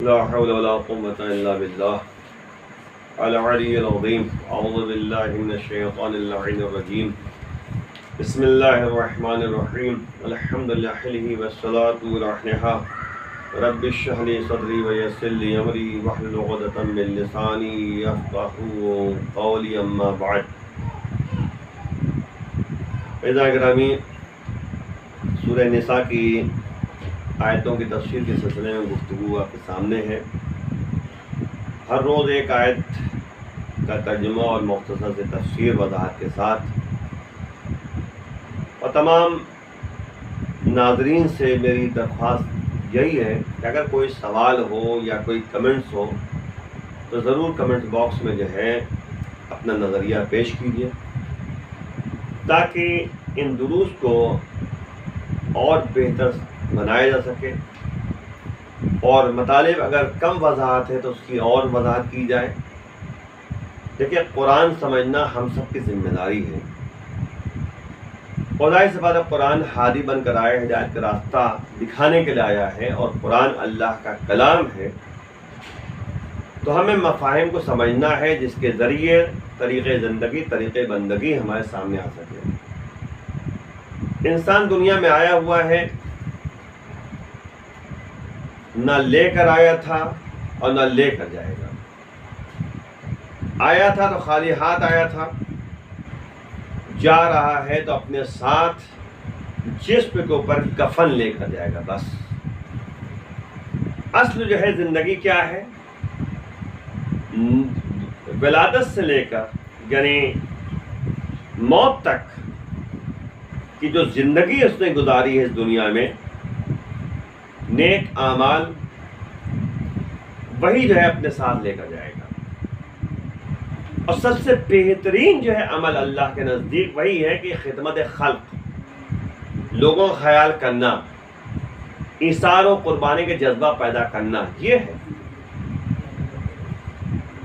لا حول ولا قوة إلا بالله العلي العظيم. أعوذ بالله من الشيطان اللعين الرجيم. بسم الله الرحمن الرحيم. الحمد لله والصلاة والسلام. رب اشرح لي صدري ويسر لي أمري واحلل عقدة من لساني يفقهوا قولي. أما بعد. عزیزان گرامی، سورہ نساء کی آیتوں کی تفسیر کے سلسلے میں گفتگو آپ کے سامنے ہے. ہر روز ایک آیت کا ترجمہ اور مختصر سے تفسیر وضاحت کے ساتھ، اور تمام ناظرین سے میری درخواست یہی ہے کہ اگر کوئی سوال ہو یا کوئی کمنٹس ہو تو ضرور کمنٹس باکس میں جو ہے اپنا نظریہ پیش کیجیے، تاکہ ان دروس کو اور بہتر بنایا جا سکے، اور مطالب اگر کم وضاحت ہے تو اس کی اور وضاحت کی جائے. دیکھیے، قرآن سمجھنا ہم سب کی ذمہ داری ہے. خدائی سے بات ہے، قرآن ہادی بن کر آیا، ہدایت کا راستہ دکھانے کے لیے آیا ہے، اور قرآن اللہ کا کلام ہے. تو ہمیں مفاہیم کو سمجھنا ہے جس کے ذریعے طریقے زندگی، طریقے بندگی ہمارے سامنے آ سکے. انسان دنیا میں آیا ہوا ہے، نہ لے کر آیا تھا اور نہ لے کر جائے گا. آیا تھا تو خالی ہاتھ آیا تھا، جا رہا ہے تو اپنے ساتھ جسم کے اوپر کفن لے کر جائے گا. بس اصل جو ہے زندگی کیا ہے، ولادت سے لے کر یعنی موت تک کی جو زندگی اس نے گزاری ہے اس دنیا میں، نیک اعمال وہی جو ہے اپنے ساتھ لے کر جائے گا. اور سب سے بہترین جو ہے عمل اللہ کے نزدیک وہی ہے کہ خدمت خلق، لوگوں کا خیال کرنا، ایثار و قربانی کے جذبہ پیدا کرنا. یہ ہے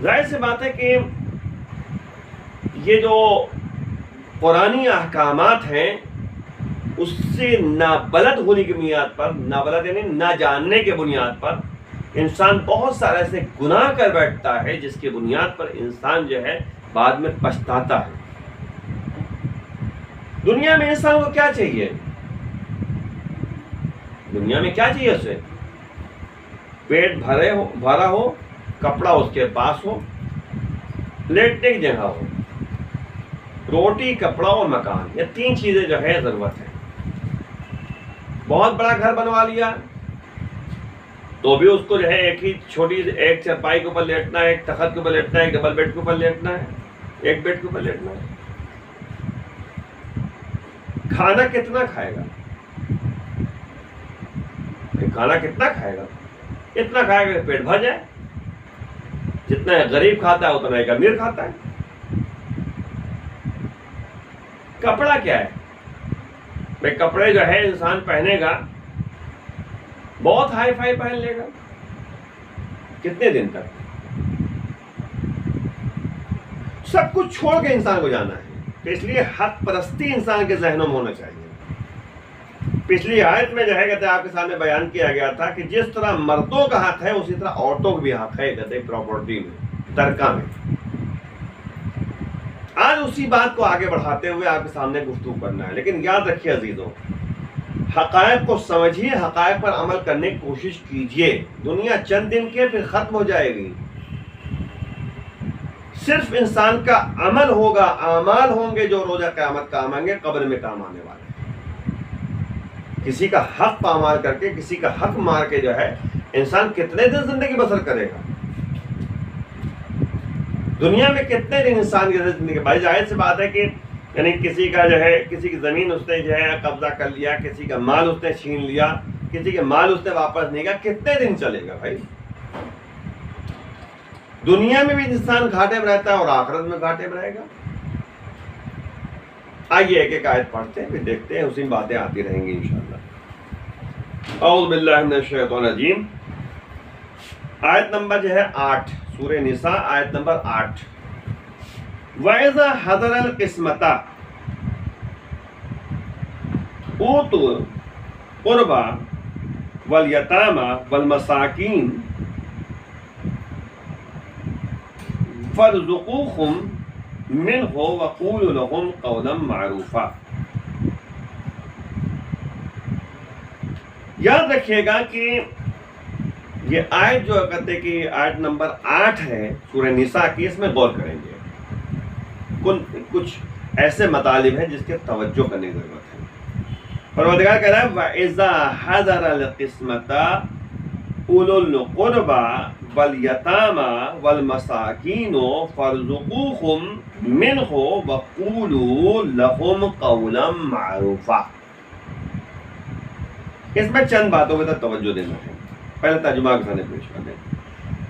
ظاہر سی بات ہے کہ یہ جو قرآنی احکامات ہیں اس سے نابلد ہونے کی بنیاد پر، نابلد یعنی نہ جاننے کے بنیاد پر انسان بہت سارے ایسے گناہ کر بیٹھتا ہے جس کی بنیاد پر انسان جو ہے بعد میں پچھتاتا ہے. دنیا میں انسان کو کیا چاہیے؟ دنیا میں کیا چاہیے اسے؟ پیٹ بھرا ہو، کپڑا اس کے پاس ہو، لیٹنے کی جگہ ہو، روٹی، کپڑا اور مکان. یہ تین چیزیں جو ہے ضرورت ہے. بہت بڑا گھر بنوا لیا تو بھی اس کو جو ہے ایک چرپائی کے اوپر لیٹنا ہے، ایک تخت کے اوپر لیٹنا ہے، ایک ڈبل بیڈ کے اوپر لیٹنا ہے، ایک بیڈ کے اوپر لیٹنا ہے. کھانا کتنا کھائے گا؟ کھانا کتنا کھائے گا؟ اتنا کھائے گا کہ پیٹ بھر جائے. جتنا غریب کھاتا ہے اتنا ایک امیر کھاتا ہے. کپڑا کیا ہے؟ بھائی کپڑے جو ہے انسان پہنے گا، بہت ہائی فائی پہن لے گا. کتنے دن تک؟ سب کچھ چھوڑ کے انسان کو جانا ہے. تو اس لیے حق پرستی انسان کے ذہنوں میں ہونا چاہیے. پچھلی آیت میں جو ہے کہتے ہیں آپ کے سامنے بیان کیا گیا تھا کہ جس طرح مردوں کا حق ہے اسی طرح عورتوں کا بھی حق ہے، کہتے ہیں پراپرٹی میں، ترکہ میں. آج اسی بات کو آگے بڑھاتے ہوئے آپ کے سامنے گفتگو کرنا ہے. لیکن یاد رکھیے عزیزوں، حقائق کو سمجھیے، حقائق پر عمل کرنے کی کوشش کیجیے. دنیا چند دن کے پھر ختم ہو جائے گی. صرف انسان کا عمل ہوگا، اعمال ہوں گے جو روزہ قیامت کام آئیں گے، قبر میں کام آنے والے. کسی کا حق پامال کر کے، کسی کا حق مار کے جو ہے انسان کتنے دن زندگی بسر کرے گا؟ دنیا میں کتنے دن انسان کی زندگی؟ بھائی ظاہر سی بات ہے کہ یعنی کسی کا جو ہے، کسی کی زمین اس نے جو ہے قبضہ کر لیا، کسی کا مال اس نے چھین لیا، کسی کے مال اس نے واپس نہیں کیا، کتنے دن چلے گا بھائی؟ دنیا میں بھی انسان گھاٹے میں رہتا ہے اور آخرت میں گھاٹے میں رہے گا. آئیے ایک ایک آیت پڑھتے ہیں، پھر دیکھتے ہیں، اسی میں باتیں آتی رہیں گی انشاءاللہ. اعوذ باللہ من الشیطان الرجیم. آیت نمبر جو ہے 8، سورہ نساء آیت نمبر 8. وَإِذَا حَضَرَ الْقِسْمَةَ أُوتُوا الْقُرْبَى وَالْيَتَامَى وَالْمَسَاكِينَ فارزقوہم منہ وقولوا لہم قولا معروفا. یاد رکھیے گا کہ یہ آیت جو کہتے کہ آیت نمبر 8 ہے سورہ نساء کی، اس میں غور کریں گے. کچھ ایسے مطالب ہیں جس کے توجہ کرنے کی ضرورت ہے. پروردگار کہہ رہا ہے وَإِذَا حَضَرَ الْقِسْمَةَ أُولُو الْقُرْبَى وَالْيَتَامَى وَالْمَسَاكِينُ فَارْزُقُوهُم مِّنْهُ وَقُولُوا لَهُمْ قَوْلًا مَّعْرُوفًا. اس میں چند باتوں کی طرف توجہ دینا ہے. پہلے ترجمہ کے سامنے پیش کر دیں.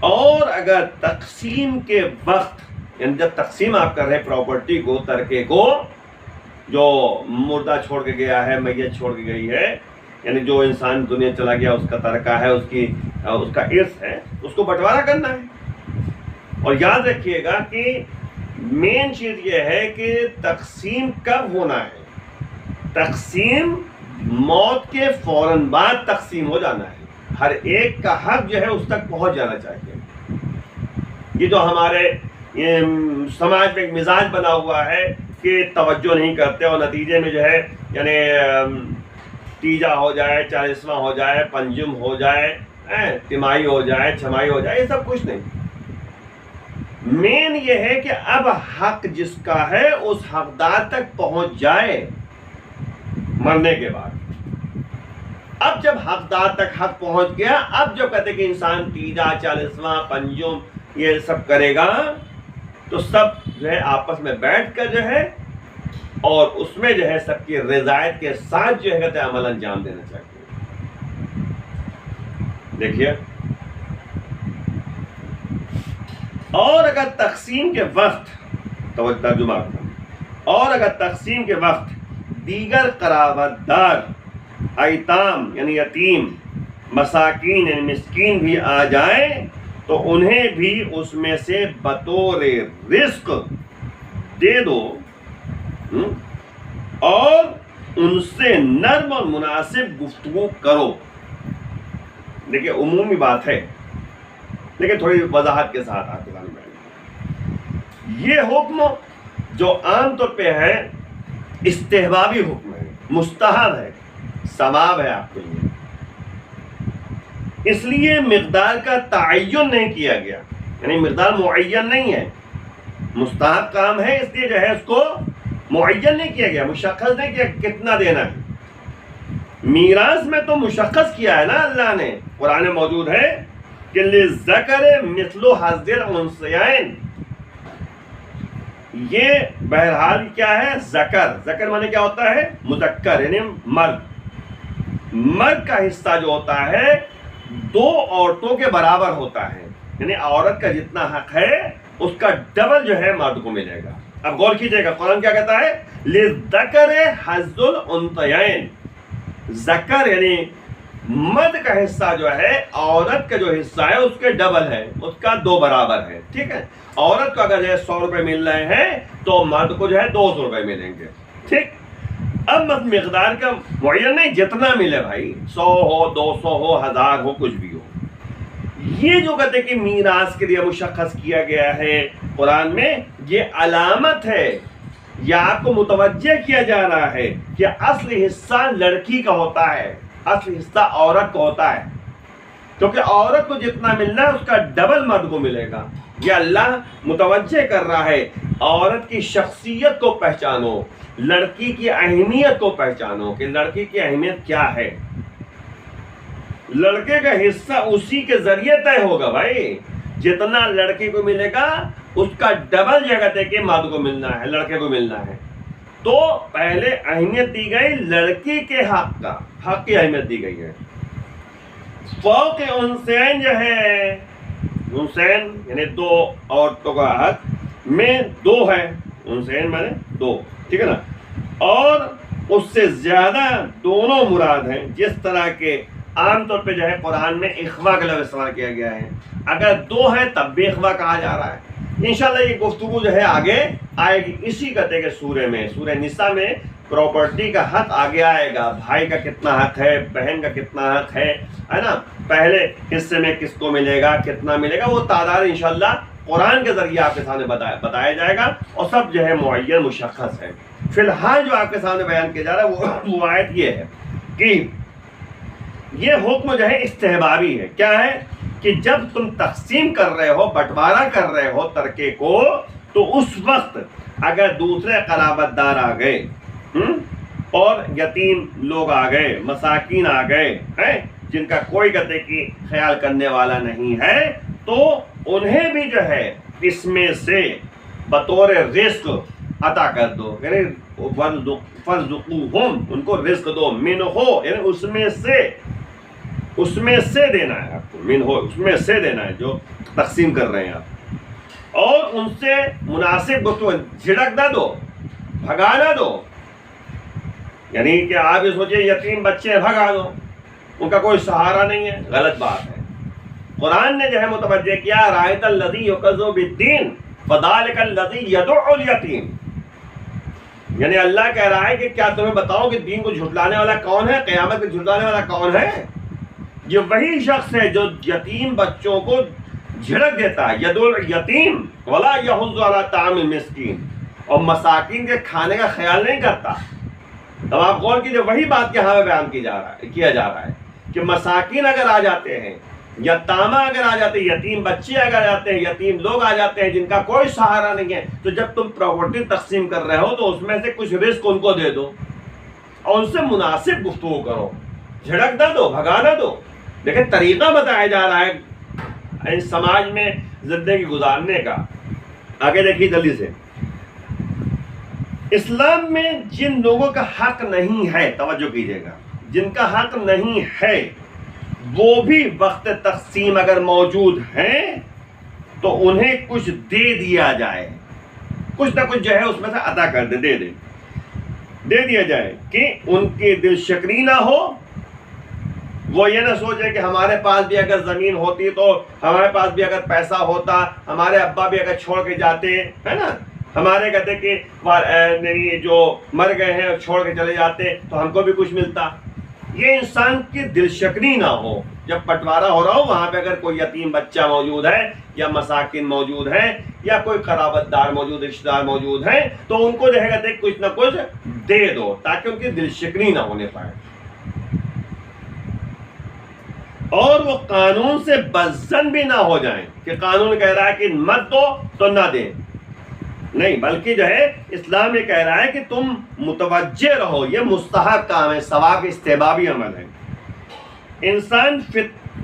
اور اگر تقسیم کے وقت، یعنی جب تقسیم آپ کر رہے پراپرٹی کو، ترکے کو، جو مردہ چھوڑ کے گیا ہے، میت چھوڑ کے گئی ہے، یعنی جو انسان دنیا چلا گیا اس کا ترکہ ہے، اس کا ارث ہے، اس کو بٹوارا کرنا ہے. اور یاد رکھیے گا کہ مین چیز یہ ہے کہ تقسیم کب ہونا ہے. تقسیم موت کے فوراً بعد تقسیم ہو جانا ہے. ہر ایک کا حق جو ہے اس تک پہنچ جانا چاہیے. یہ جو ہمارے سماج میں ایک مزاج بنا ہوا ہے کہ توجہ نہیں کرتے اور نتیجے میں جو ہے یعنی تیجا ہو جائے، 40واں ہو جائے، پنجم ہو جائے، تمائی ہو جائے، چھمائی ہو جائے، یہ سب کچھ نہیں. مین یہ ہے کہ اب حق جس کا ہے اس حقدار تک پہنچ جائے مرنے کے بعد. اب جب حقدار تک حق پہنچ گیا، اب جو کہتے کہ انسان تیجا، 40واں، پنجم یہ سب کرے گا تو سب جو ہے آپس میں بیٹھ کر جو ہے اور اس میں جو ہے سب کی رضایت کے ساتھ جو ہے کہتے عمل انجام دینا چاہیے. دیکھیے، اور اگر تقسیم کے وقت ترجمہ اور اگر تقسیم کے وقت دیگر قرابت دار، ایتام یعنی یتیم، مساکین یعنی مسکین بھی آ جائیں تو انہیں بھی اس میں سے بطور رزق دے دو اور ان سے نرم اور مناسب گفتگو کرو. دیکھیے عمومی بات ہے لیکن تھوڑی وضاحت کے ساتھ آپ کے سامنے. یہ حکم جو عام طور پہ ہے استحبابی حکم ہے، مستحب ہے، ثواب ہے آپ کے لیے. اس لیے مقدار کا تعین نہیں کیا گیا، یعنی مقدار معین نہیں ہے. مستحب کام ہے اس لیے جو ہے اس کو معین نہیں کیا گیا، مشخص نہیں کیا کتنا دینا ہے. میراث میں تو مشخص کیا ہے نا اللہ نے. قرآن میں موجود ہے کہ للذکر مثل حظ الانثیین. یہ بہرحال کیا ہے؟ ذکر مانے کیا ہوتا ہے؟ مذکر یعنی مرد. مرد کا حصہ جو ہوتا ہے دو عورتوں کے برابر ہوتا ہے، یعنی عورت کا جتنا حق ہے اس کا ڈبل جو ہے مرد کو ملے گا. اب غور کیجئے گا قرآن کیا کہتا ہے؟ للذکر حظ الانثیین. ذکر یعنی مرد کا حصہ جو ہے عورت کا جو حصہ ہے اس کے ڈبل ہے، اس کا دو برابر ہے. ٹھیک ہے، عورت کو اگر جو ہے 100 روپے مل رہے ہیں تو مرد کو جو ہے 200 روپے ملیں گے. ٹھیک، اب مقدار کا معین نہیں، جتنا ملے بھائی، 100 ہو، 200 ہو، 1000 ہو، کچھ بھی ہو. یہ جو کہتے ہیں کہ میراث کے لیے مشخص کیا گیا ہے قرآن میں، یہ علامت ہے، یا آپ کو متوجہ کیا جا رہا ہے کہ اصل حصہ لڑکی کا ہوتا ہے، اصل حصہ عورت کو ہوتا ہے. کیونکہ عورت کو جتنا ملنا ہے اس کا ڈبل مرد کو ملے گا. یہ اللہ متوجہ کر رہا ہے. عورت کی شخصیت کو پہچانو، لڑکی کی اہمیت کو پہچانو کہ لڑکی کی اہمیت کیا ہے. لڑکے کا حصہ اسی کے ذریعے طے ہوگا بھائی. جتنا لڑکی کو ملے گا اس کا ڈبل جگہ کہ مرد کو ملنا ہے، لڑکے کو ملنا ہے. تو پہلے اہمیت دی گئی لڑکی کے حق کا، حق کی اہمیت دی گئی ہے. فوق انثیین جو ہے، انثیین یعنی دو عورتوں کا حق میں 2 ہے. انثیین مانے 2، ٹھیک ہے نا. اور اس سے زیادہ دونوں مراد ہیں، جس طرح کے عام طور پہ جو ہے قرآن میں اخوا کا لفظ استعمال کیا گیا ہے. اگر 2 ہے تب بھی اخوا کہا جا رہا ہے. انشاءاللہ یہ گفتگو جو ہے آگے آئے گی. اسی کہتے کہ سورہ میں، سورہ نساء میں پراپرٹی کا حق آگے آئے گا. بھائی کا کتنا حق ہے، بہن کا کتنا حق ہے نا. پہلے حصے میں کس کو ملے گا، کتنا ملے گا، وہ تعداد انشاءاللہ قرآن کے ذریعے آپ کے سامنے بتایا جائے گا، اور سب جو ہے معین مشخص ہے۔ فی الحال جو آپ کے سامنے بیان کیا جا رہا ہے وہ آیت یہ ہے کہ یہ حکم جو ہے استحبابی ہے۔ کیا ہے کہ جب تم تقسیم کر رہے ہو، بٹوارا کر رہے ہو ترکے کو، تو اس وقت اگر دوسرے قرابت دار آ گئے اور یتیم لوگ آ گئے، مساکین آ گئے جن کا کوئی گتے کی خیال کرنے والا نہیں ہے، تو انہیں بھی جو ہے اس میں سے بطور رزق عطا کر دو، یعنی فَارْزُقُوهُمْ، ان کو رزق دو، مِنْهُ، یعنی اس میں سے دینا ہے آپ کو، مِنْهُ، اس میں سے دینا ہے جو تقسیم کر رہے ہیں آپ، اور ان سے مناسب گفتگو، جھڑک نہ دو، بھگا نہ دو، یعنی کہ آپ یہ سوچیں یتیم بچے بھگا دو، ان کا کوئی سہارا نہیں ہے، غلط بات ہے۔ قرآن نے جو ہے متوجہ کیا، رَأَيْتَ الَّذِي يُكَذِّبُ بِالدِّينِ فَذَلِكَ الَّذِي يَدُعُّ الْيَتِيمَ، یعنی اللہ کہہ رہا ہے کہ کیا تمہیں بتاؤ کہ دین کو جھٹلانے والا کون ہے، قیامت کو جھٹلانے والا کون ہے؟ یہ وہی شخص ہے جو یتیم بچوں کو جھڑک دیتا ہے، یدعو الیتیم ولا یحض علی طعام المسکین، اور مساکین کے کھانے کا خیال نہیں کرتا۔ اب آپ غور کیجیے، وہی بات یہاں پہ بیان کیا جا رہا ہے کہ مساکین اگر آ جاتے ہیں، یتامہ اگر آ جاتے ہیں، یتیم بچے اگر آتے ہیں، یتیم لوگ آ جاتے ہیں جن کا کوئی سہارا نہیں ہے، تو جب تم پراپرٹی تقسیم کر رہے ہو تو اس میں سے کچھ رزق ان کو دے دو اور ان سے مناسب گفتگو کرو، جھڑک نہ دو، بھگا نہ دو۔ لیکن طریقہ بتایا جا رہا ہے اس سماج میں زندگی گزارنے کا۔ آگے دیکھیے جلدی سے، اسلام میں جن لوگوں کا حق نہیں ہے، توجہ کیجیے گا، جن کا حق نہیں ہے وہ بھی وقت تقسیم اگر موجود ہیں تو انہیں کچھ دے دیا جائے، کچھ نہ کچھ جو ہے اس میں سے عطا کر دے دیا جائے، کہ ان کی دل شکنی نہ ہو، وہ یہ نہ سوچے کہ ہمارے پاس بھی اگر زمین ہوتی تو، ہمارے پاس بھی اگر پیسہ ہوتا، ہمارے ابا بھی اگر چھوڑ کے جاتے، ہے نا، ہمارے کہتے کہ جو مر گئے ہیں چھوڑ کے چلے جاتے تو ہم کو بھی کچھ ملتا۔ یہ انسان کی دل شکنی نہ ہو، جب بٹوارا ہو رہا ہو وہاں پہ اگر کوئی یتیم بچہ موجود ہے یا مساکین موجود ہیں یا کوئی قرابت دار موجود، رشتہ دار موجود ہیں، تو ان کو جو ہے کہتے ہیں کچھ نہ کچھ دے دو تاکہ ان کی دل شکنی نہ ہونے پائے، اور وہ قانون سے بزن بھی نہ ہو جائیں کہ قانون کہہ رہا ہے کہ مت دو تو نہ دیں، نہیں، بلکہ جو ہے اسلام یہ کہہ رہا ہے کہ تم متوجہ رہو، یہ مستحب کام ہے، ثواب استحبابی عمل ہے۔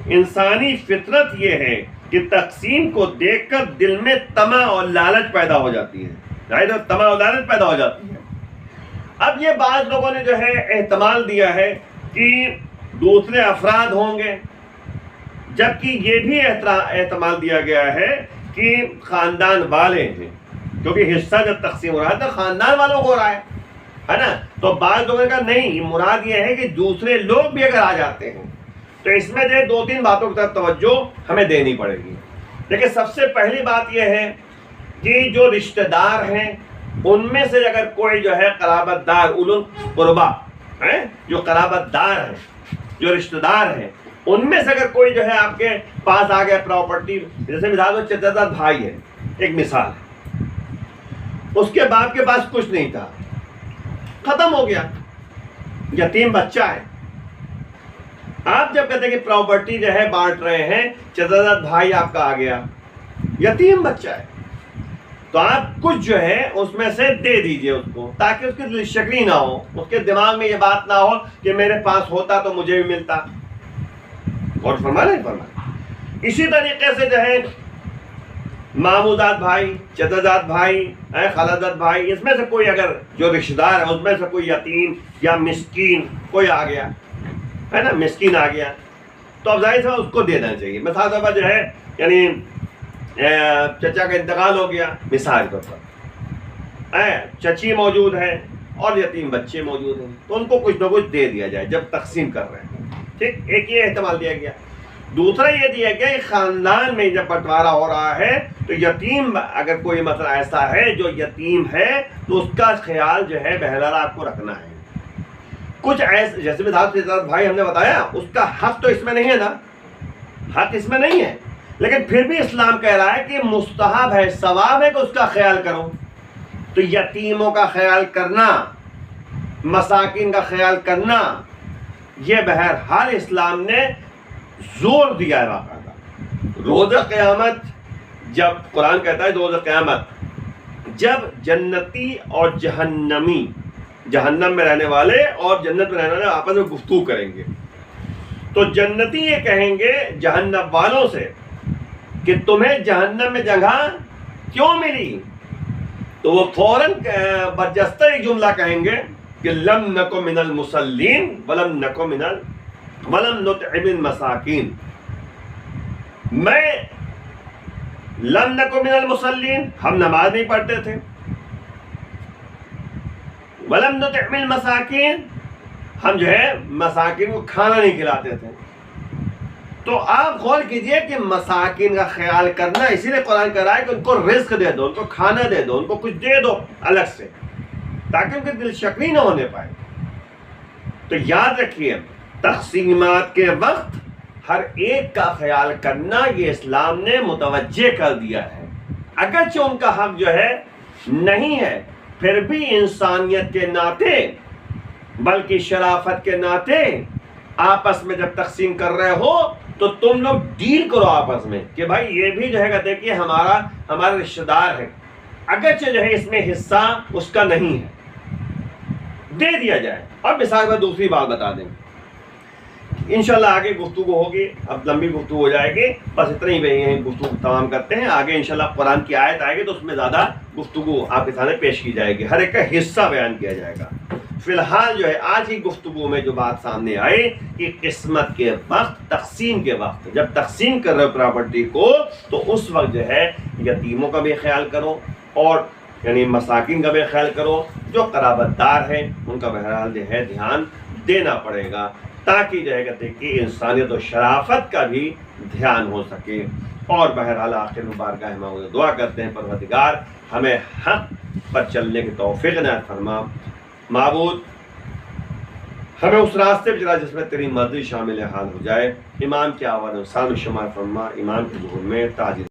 انسانی فطرت یہ ہے کہ تقسیم کو دیکھ کر دل میں طمع اور لالچ پیدا ہو جاتی ہے، طمع اور لالچ پیدا ہو جاتی ہے۔ اب یہ بعض لوگوں نے جو ہے احتمال دیا ہے کہ دوسرے افراد ہوں گے، جبکہ یہ بھی احتمال دیا گیا ہے کہ خاندان والے ہیں، کیونکہ حصہ جب تقسیم ہو رہا ہے تو خاندان والوں کو ہو رہا ہے نا، تو بعض لوگوں نے کہا نہیں، مراد یہ ہے کہ دوسرے لوگ بھی اگر آ جاتے ہیں تو اس میں جو دو تین باتوں کی طرف توجہ ہمیں دینی پڑے گی۔ لیکن سب سے پہلی بات یہ ہے کہ جو رشتہ دار ہیں ان میں سے اگر کوئی جو ہے قرابت دار، اولو القربا ہیں، جو قرابت دار ہیں، جو رشتہ دار ہیں، ان میں سے اگر کوئی جو ہے آپ کے پاس آ گیا پراپرٹی، جیسے مثال ہو چچا بھائی ہے، ایک مثال ہے، اس کے باپ کے پاس کچھ نہیں تھا، ختم ہو گیا، یتیم بچہ ہے، آپ جب کہتے ہیں کہ پراپرٹی جو ہے بانٹ رہے ہیں، چچا بھائی آپ کا آ گیا، یتیم بچہ ہے، تو آپ کچھ جو ہے اس میں سے دے دیجئے اس کو، تاکہ اس کی شکلی نہ ہو، اس کے دماغ میں یہ بات نہ ہو کہ میرے پاس ہوتا تو مجھے بھی ملتا۔ اور فرمانا اسی طریقے سے جو ہے مامودات بھائی، چچا بھائی، خالادات بھائی، اس میں سے کوئی اگر جو رشتہ دار ہے اس میں سے کوئی یتیم یا مسکین کوئی آ گیا ہے نا، مسکین آ گیا، تو اب ظاہر سے اس کو دینا چاہیے۔ مثال طور پر جو ہے یعنی چچا کا انتقال ہو گیا، مثال کے اوپر چچی موجود ہے اور یتیم بچے موجود ہیں، تو ان کو کچھ نہ کچھ دے دیا جائے جب تقسیم کر رہے ہیں، ٹھیک، ایک یہ احتمال دیا گیا۔ دوسرا یہ دیا گیا کہ خاندان میں جب بٹوارا ہو رہا ہے تو یتیم اگر کوئی مسئلہ ایسا ہے جو یتیم ہے تو اس کا خیال جو ہے بہرحال آپ کو رکھنا ہے۔ کچھ ایسے جیسے بھی بھائی ہم نے بتایا، اس کا حق تو اس میں نہیں ہے نا، حق اس میں نہیں ہے، لیکن پھر بھی اسلام کہہ رہا ہے کہ مستحب ہے، ثواب ہے کہ اس کا خیال کرو. تو یتیموں کا خیال کرنا، مساکین کا خیال کرنا، یہ بہرحال اسلام نے زور دیا ہے باقاعدہ. روز قیامت جب قرآن کہتا ہے روز قیامت جب جنتی اور جہنمی، جہنم میں رہنے والے اور جنت میں رہنے والے آپس میں گفتگو کریں گے، تو جنتی یہ کہیں گے جہنم والوں سے کہ تمہیں جہنم میں جگہ کیوں ملی؟ تو وہ فوراً برجستہ ایک جملہ کہیں گے کہ لم نکو من المصلین ولم نطعم المساکین. میں لم نکو من المصلین، ہم نماز نہیں پڑھتے تھے، ولم نطعم المساکین، ہم جو ہے مساکین کو کھانا نہیں کھلاتے تھے. تو آپ غور کیجئے کہ مساکین کا خیال کرنا، اسی لیے قرآن کہہ رہا ہے کہ ان کو رزق دے دو، ان کو کھانا دے دو، ان کو کچھ دے دو الگ سے، تاکہ ان کے دل شکنی نہ ہونے پائے. تو یاد رکھیے تقسیمات کے وقت ہر ایک کا خیال کرنا یہ اسلام نے متوجہ کر دیا ہے. اگرچہ ان کا حق جو ہے نہیں ہے، پھر بھی انسانیت کے ناطے، بلکہ شرافت کے ناطے آپس میں جب تقسیم کر رہے ہو تو تم لوگ ڈیل کرو آپس میں کہ بھائی یہ بھی جو ہے کہتے ہیں کہ ہمارا رشتہ دار ہے، اگرچہ جو ہے اس میں حصہ اس کا نہیں ہے، دے دیا جائے. اور مثال پر دوسری بات بتا دیں، انشاءاللہ آگے گفتگو ہوگی، اب لمبی گفتگو ہو جائے گی، بس اتنا ہی یہیں گفتگو تمام کرتے ہیں. آگے انشاءاللہ قرآن کی آیت آئے گی تو اس میں زیادہ گفتگو آپ کے سامنے پیش کی جائے گی، ہر ایک کا حصہ بیان کیا جائے گا. فی الحال جو ہے آج ہی گفتگو میں جو بات سامنے آئی کہ قسمت کے وقت، تقسیم کے وقت جب تقسیم کر رہے ہو پراپرٹی کو تو اس وقت جو ہے یتیموں کا بھی خیال کرو اور یعنی مساکین کا بھی خیال کرو، جو قرابت دار ہیں ان کا بہرحال جو ہے دھیان دینا پڑے گا، تاکہ جو ہے کہتے ہیں کہ انسانیت و شرافت کا بھی دھیان ہو سکے. اور بہرحال آخر مبارکہ ہم دعا کرتے ہیں پروردگار ہمیں حق پر چلنے کی توفیق عنایت فرما. معبود ہمیں اس راستے پہ چلا جس میں تیری مرضی شامل حال ہو جائے. امام کی آواز و شان و شمار فرما، امام کے ظہور میں تاج